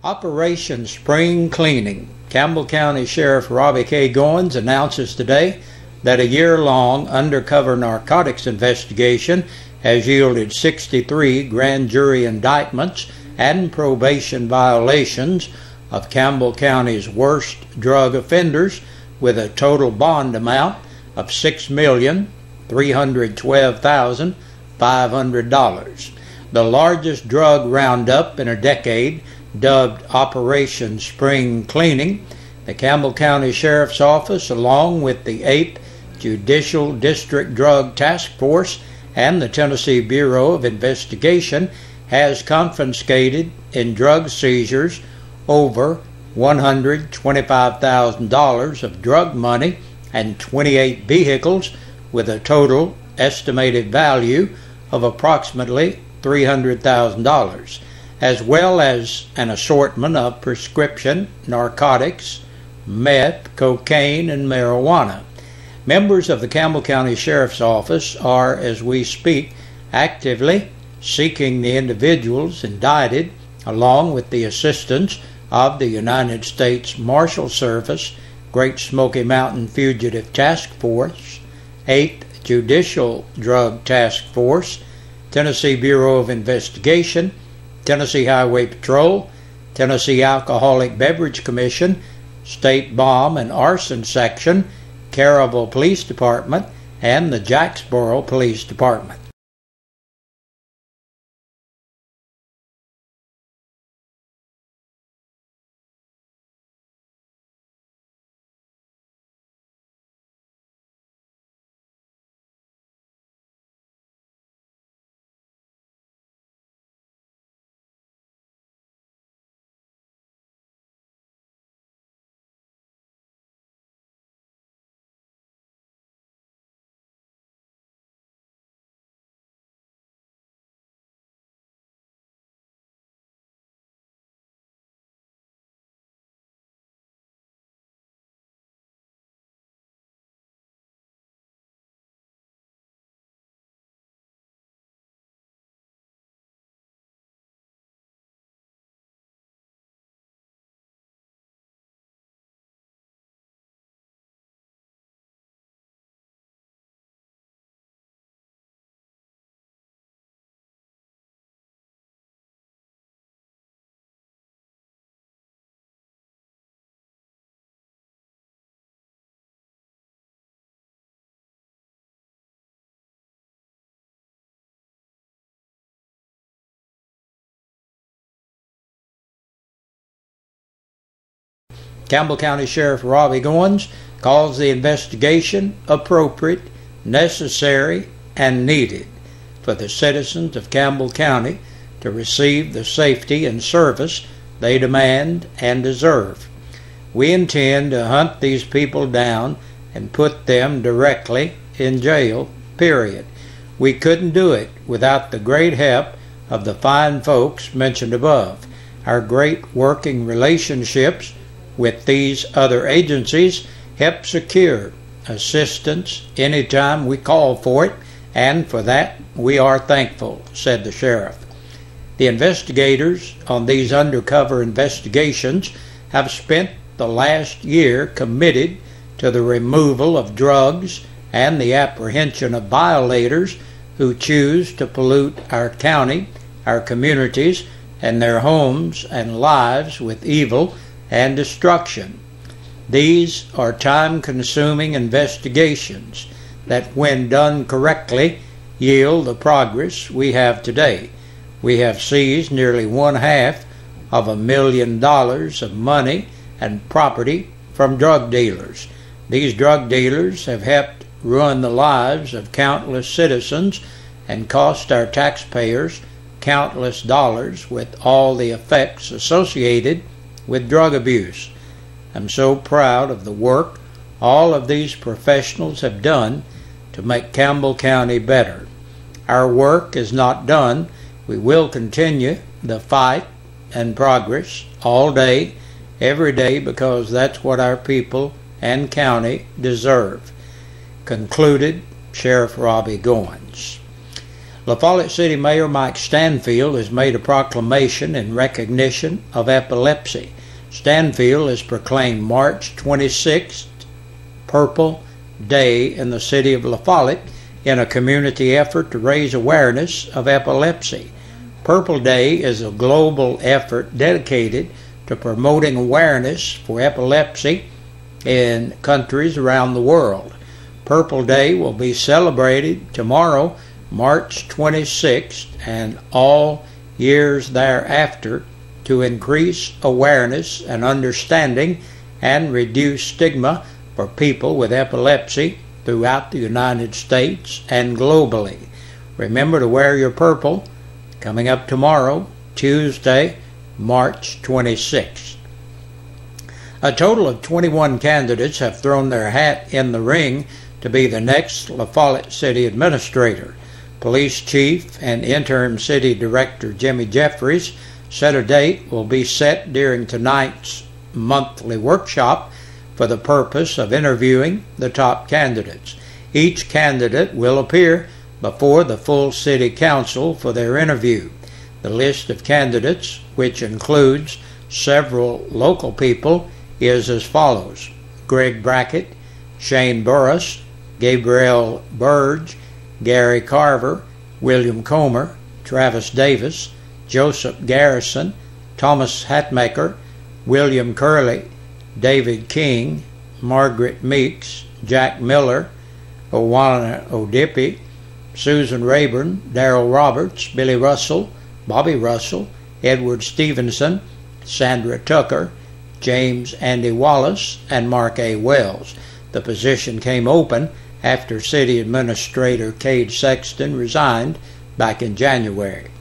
Operation Spring Cleaning. Campbell County Sheriff Robbie K. Goins announces today that a year-long undercover narcotics investigation has yielded 63 grand jury indictments and probation violations of Campbell County's worst drug offenders, with a total bond amount of $6,312,500. The largest drug roundup in a decade, dubbed Operation Spring Cleaning. The Campbell County Sheriff's Office, along with the 8th Judicial District Drug Task Force and the Tennessee Bureau of Investigation, has confiscated in drug seizures over $125,000 of drug money and 28 vehicles, with a total estimated value of approximately $300,000, as well as an assortment of prescription narcotics, meth, cocaine, and marijuana. Members of the Campbell County Sheriff's Office are, as we speak, actively seeking the individuals indicted, along with the assistance of the United States Marshal Service, Great Smoky Mountain Fugitive Task Force, 8th Judicial Drug Task Force, Tennessee Bureau of Investigation, Tennessee Highway Patrol, Tennessee Alcoholic Beverage Commission, State Bomb and Arson Section, Caryville Police Department, and the Jacksboro Police Department. Campbell County Sheriff Robbie Goins calls the investigation appropriate, necessary, and needed for the citizens of Campbell County to receive the safety and service they demand and deserve. We intend to hunt these people down and put them directly in jail, period. We couldn't do it without the great help of the fine folks mentioned above. Our great working relationships with these other agencies help secure assistance anytime we call for it, and for that we are thankful, said the sheriff. The investigators on these undercover investigations have spent the last year committed to the removal of drugs and the apprehension of violators who choose to pollute our county, our communities, and their homes and lives with evil and destruction. These are time-consuming investigations that, when done correctly, yield the progress we have today. We have seized nearly $250 million of money and property from drug dealers. These drug dealers have helped ruin the lives of countless citizens and cost our taxpayers countless dollars, with all the effects associated with drug abuse. I'm so proud of the work all of these professionals have done to make Campbell County better. Our work is not done. We will continue the fight and progress all day, every day, because that's what our people and county deserve. Concluded Sheriff Robbie Goins. La Follette City Mayor Mike Stanfield has made a proclamation in recognition of epilepsy. Stanfield has proclaimed March 26th Purple Day in the city of La Follette in a community effort to raise awareness of epilepsy. Purple Day is a global effort dedicated to promoting awareness for epilepsy in countries around the world. Purple Day will be celebrated tomorrow, March 26th, and all years thereafter to increase awareness and understanding and reduce stigma for people with epilepsy throughout the United States and globally. Remember to wear your purple. Coming up tomorrow, Tuesday, March 26th. A total of 21 candidates have thrown their hat in the ring to be the next La Follette City Administrator. Police Chief and Interim City Director Jimmy Jeffries said a date will be set during tonight's monthly workshop for the purpose of interviewing the top candidates. Each candidate will appear before the full City Council for their interview. The list of candidates, which includes several local people, is as follows: Greg Brackett, Shane Burris, Gabriel Burge, Gary Carver, William Comer, Travis Davis, Joseph Garrison, Thomas Hatmaker, William Curley, David King, Margaret Meeks, Jack Miller, Owana Odipi, Susan Rayburn, Darrell Roberts, Billy Russell, Bobby Russell, Edward Stevenson, Sandra Tucker, James Andy Wallace, and Mark A. Wells. The position came open after City Administrator Cade Sexton resigned back in January.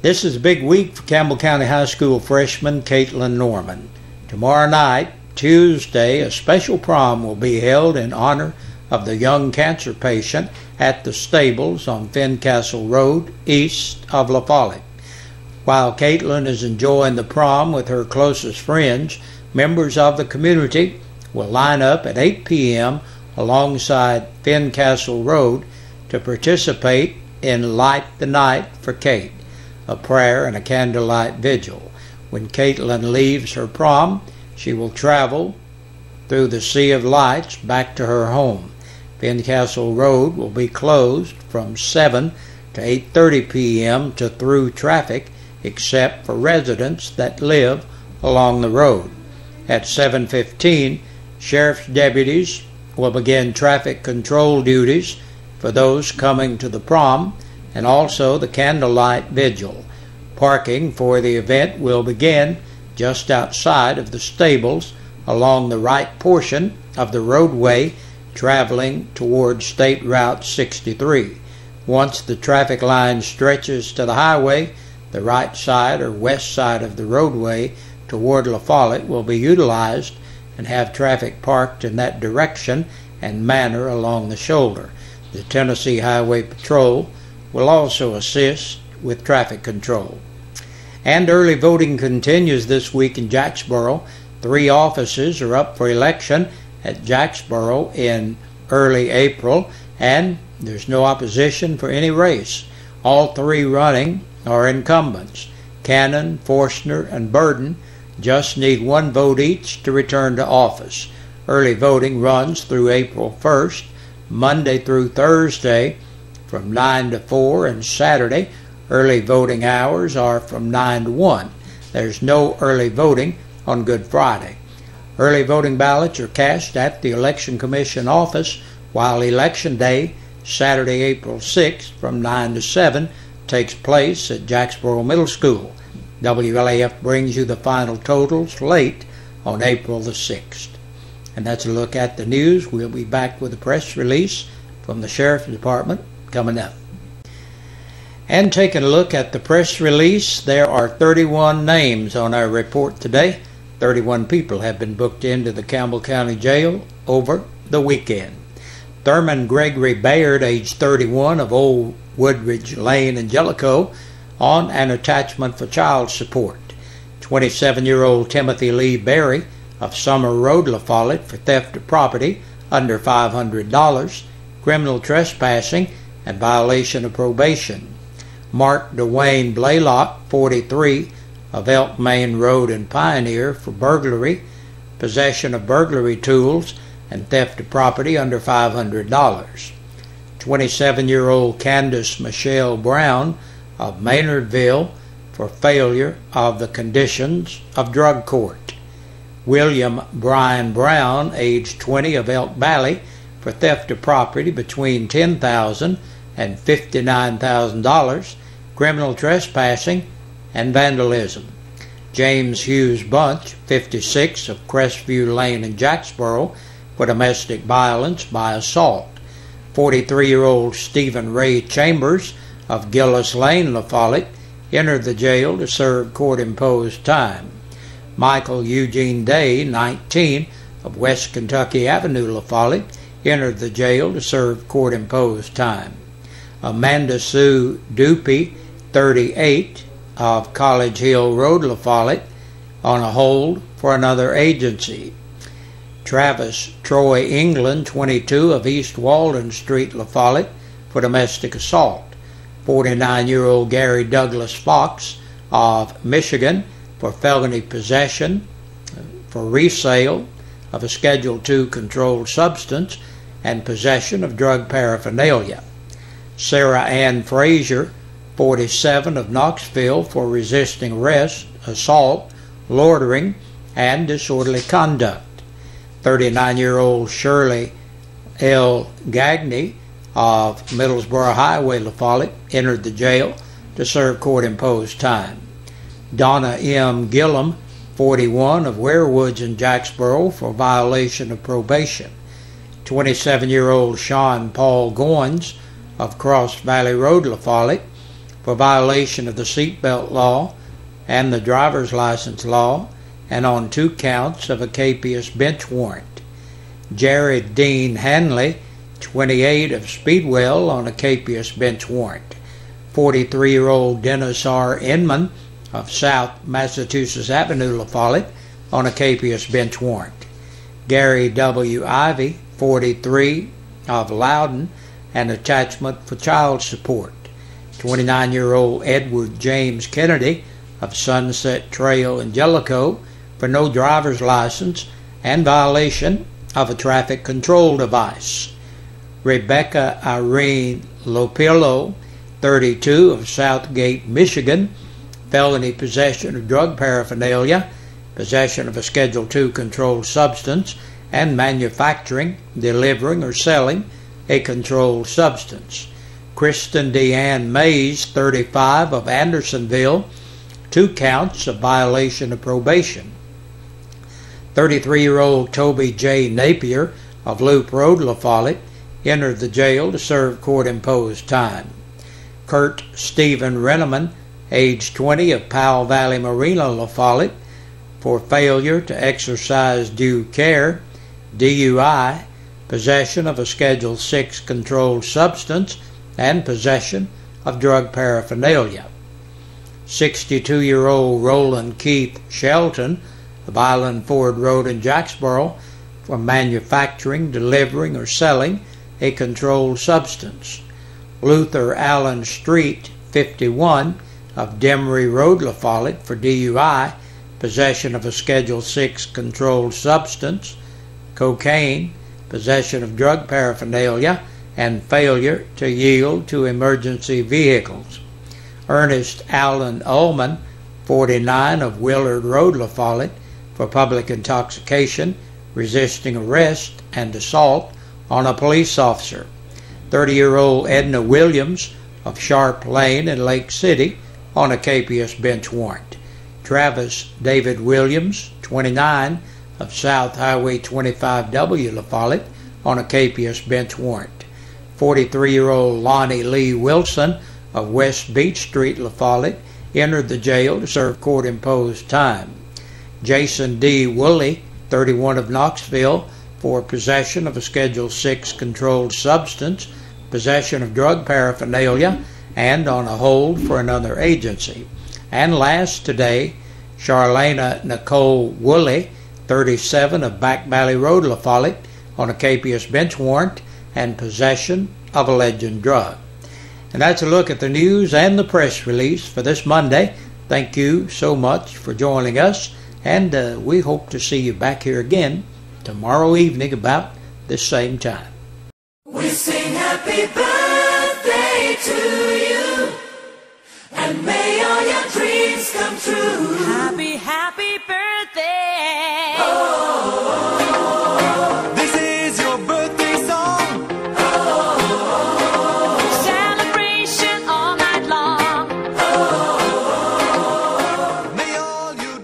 This is a big week for Campbell County High School freshman Caitlin Norman. Tomorrow night, Tuesday, a special prom will be held in honor of the young cancer patient at the stables on Fincastle Road, east of La Follette. While Caitlin is enjoying the prom with her closest friends, members of the community will line up at 8 p.m. alongside Fincastle Road to participate in Light the Night for Kate, a prayer and a candlelight vigil. When Caitlin leaves her prom, she will travel through the sea of lights back to her home. Fincastle Road will be closed from 7 to 8:30 p.m. to through traffic except for residents that live along the road. At 7:15, sheriff's deputies will begin traffic control duties for those coming to the prom and also the candlelight vigil. Parking for the event will begin just outside of the stables along the right portion of the roadway traveling towards State Route 63. Once the traffic line stretches to the highway, the right side or west side of the roadway toward La Follette will be utilized and have traffic parked in that direction and manner along the shoulder. The Tennessee Highway Patrol will also assist with traffic control. And early voting continues this week in Jacksboro. 3 offices are up for election at Jacksboro in early April, and there's no opposition for any race. All 3 running are incumbents. Cannon, Forstner, and Burden just need 1 vote each to return to office. Early voting runs through April 1st, Monday through Thursday from 9 to 4, and Saturday early voting hours are from 9 to 1. There's no early voting on Good Friday. Early voting ballots are cast at the Election Commission office, while Election Day, Saturday, April 6th, from 9 to 7, takes place at Jacksboro Middle School. WLAF brings you the final totals late on April the 6th. And that's a look at the news. We'll be back with a press release from the Sheriff's Department coming up. And taking a look at the press release, there are 31 names on our report today. 31 people have been booked into the Campbell County Jail over the weekend. Thurman Gregory Baird, age 31, of Old Woodridge Lane in Jellicoe, on an attachment for child support. 27-year-old Timothy Lee Berry of Summer Road, La Follette, for theft of property under $500, criminal trespassing, and violation of probation. Mark Dwayne Blaylock, 43, of Elk Main Road in Pioneer, for burglary, possession of burglary tools, and theft of property under $500. 27-year-old Candace Michelle Brown of Maynardville for failure of the conditions of drug court. William Brian Brown, age 20, of Elk Valley, for theft of property between $10,000 and $59,000, criminal trespassing, and vandalism. James Hughes Bunch, 56, of Crestview Lane in Jacksboro, for domestic violence by assault. 43-year-old Stephen Ray Chambers of Gillis Lane, La Follette, entered the jail to serve court-imposed time. Michael Eugene Day, 19, of West Kentucky Avenue, La Follette, entered the jail to serve court-imposed time. Amanda Sue Dupey, 38, of College Hill Road, La Follette, on a hold for another agency. Travis Troy England, 22, of East Walden Street, La Follette, for domestic assault. 49-year-old Gary Douglas Fox of Michigan for felony possession for resale of a Schedule II controlled substance and possession of drug paraphernalia. Sarah Ann Frazier, 47, of Knoxville, for resisting arrest, assault, loitering, and disorderly conduct. 39-year-old Shirley L. Gagney of Middlesboro Highway, La Follette, entered the jail to serve court-imposed time. Donna M. Gillum, 41, of Warewoods in Jacksboro, for violation of probation. 27-year-old Sean Paul Goins of Cross Valley Road, La Follette, for violation of the seatbelt law and the driver's license law, and on 2 counts of a capious bench warrant. Jared Dean Hanley, 28, of Speedwell, on a capious bench warrant. 43-year-old Dennis R. Inman of South Massachusetts Avenue, La Follette, on a capious bench warrant. Gary W. Ivy, 43, of Loudon, an attachment for child support. 29-year-old Edward James Kennedy of Sunset Trail in Jellicoe for no driver's license and violation of a traffic control device. Rebecca Irene Lopillo, 32, of Southgate, Michigan, felony possession of drug paraphernalia, possession of a Schedule II controlled substance, and manufacturing, delivering, or selling a controlled substance. Kristen Deanne Mays, 35, of Andersonville, 2 counts of violation of probation. 33-year-old Toby J. Napier of Loop Road, La Follette, entered the jail to serve court-imposed time. Kurt Stephen Renneman, age 20, of Powell Valley Marina, La Follette, for failure to exercise due care, DUI, possession of a Schedule VI controlled substance, and possession of drug paraphernalia. 62-year-old Roland Keith Shelton of Island Ford Road in Jacksboro, for manufacturing, delivering, or selling a controlled substance. Luther Allen Street, 51, of Demery Road, La Follette, for DUI, possession of a Schedule VI controlled substance, cocaine, possession of drug paraphernalia, and failure to yield to emergency vehicles. Ernest Allen Ullman, 49, of Willard Road, La Follette, for public intoxication, resisting arrest, and assault on a police officer. 30-year-old Edna Williams of Sharp Lane in Lake City, on a capious bench warrant. Travis David Williams, 29, of South Highway 25W, La Follette, on a capious bench warrant. 43-year-old Lonnie Lee Wilson of West Beach Street, La Follette, entered the jail to serve court-imposed time. Jason D. Woolley, 31, of Knoxville, for possession of a Schedule VI controlled substance, possession of drug paraphernalia, and on a hold for another agency. And last today, Charlena Nicole Woolley, 37, of Back Valley Road, La Follette, on a capious bench warrant and possession of alleged drug. And that's a look at the news and the press release for this Monday. Thank you so much for joining us, and we hope to see you back here again tomorrow evening about this same time. We sing happy birthday to you, and may all your dreams come true. Happy, happy birthday. Oh, this is your birthday song. Oh, celebration all night long. Oh, may all you...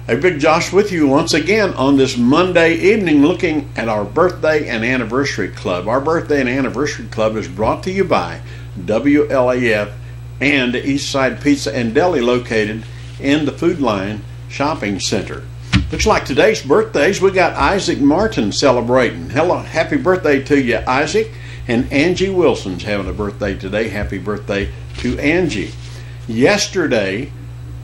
Hey, Big Josh with you once again on this Monday evening looking at our Birthday and Anniversary Club. Our Birthday and Anniversary Club is brought to you by WLAF and Eastside Pizza and Deli, located in the Food Line Shopping Center. Looks like today's birthdays, we got Isaac Martin celebrating. Hello, happy birthday to you, Isaac. And Angie Wilson's having a birthday today. Happy birthday to Angie. Yesterday,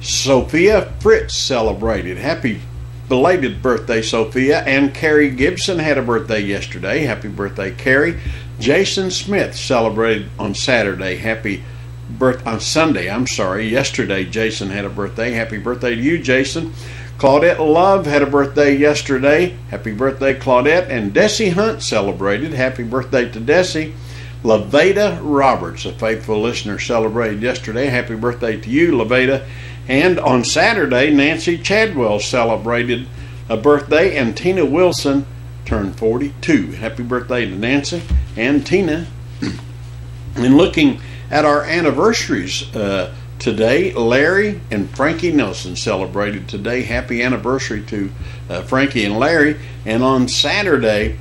Sophia Fritz celebrated. Happy belated birthday, Sophia. And Carrie Gibson had a birthday yesterday. Happy birthday, Carrie. Jason Smith celebrated on Saturday. On Sunday, yesterday Jason had a birthday. Happy birthday to you, Jason. Claudette Love had a birthday yesterday. Happy birthday, Claudette. And Desi Hunt celebrated. Happy birthday to Desi. Laveda Roberts, a faithful listener, celebrated yesterday. Happy birthday to you, Laveda. And on Saturday, Nancy Chadwell celebrated a birthday, and Tina Wilson turned 42. Happy birthday to Nancy and Tina. And looking at our anniversaries today, Larry and Frankie Nelson celebrated today. Happy anniversary to Frankie and Larry. And on Saturday,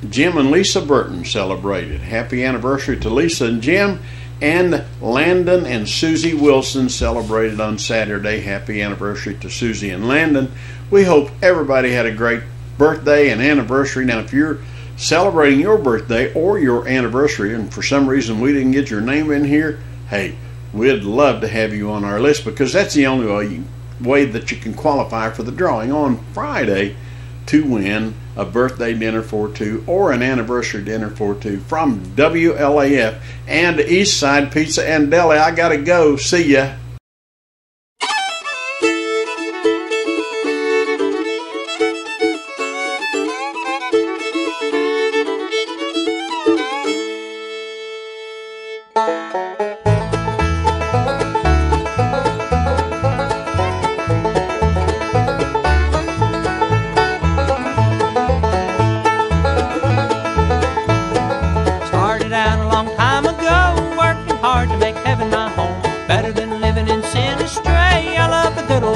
Jim and Lisa Burton celebrated. Happy anniversary to Lisa and Jim. And Landon and Susie Wilson celebrated on Saturday. Happy anniversary to Susie and Landon. We hope everybody had a great birthday and anniversary. Now, if you're celebrating your birthday or your anniversary and for some reason we didn't get your name in here, hey, we'd love to have you on our list, because that's the only way that you can qualify for the drawing on Friday to win a birthday dinner for two or an anniversary dinner for two from WLAF and Eastside Pizza and Deli. I gotta go. See ya.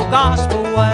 Gospel way.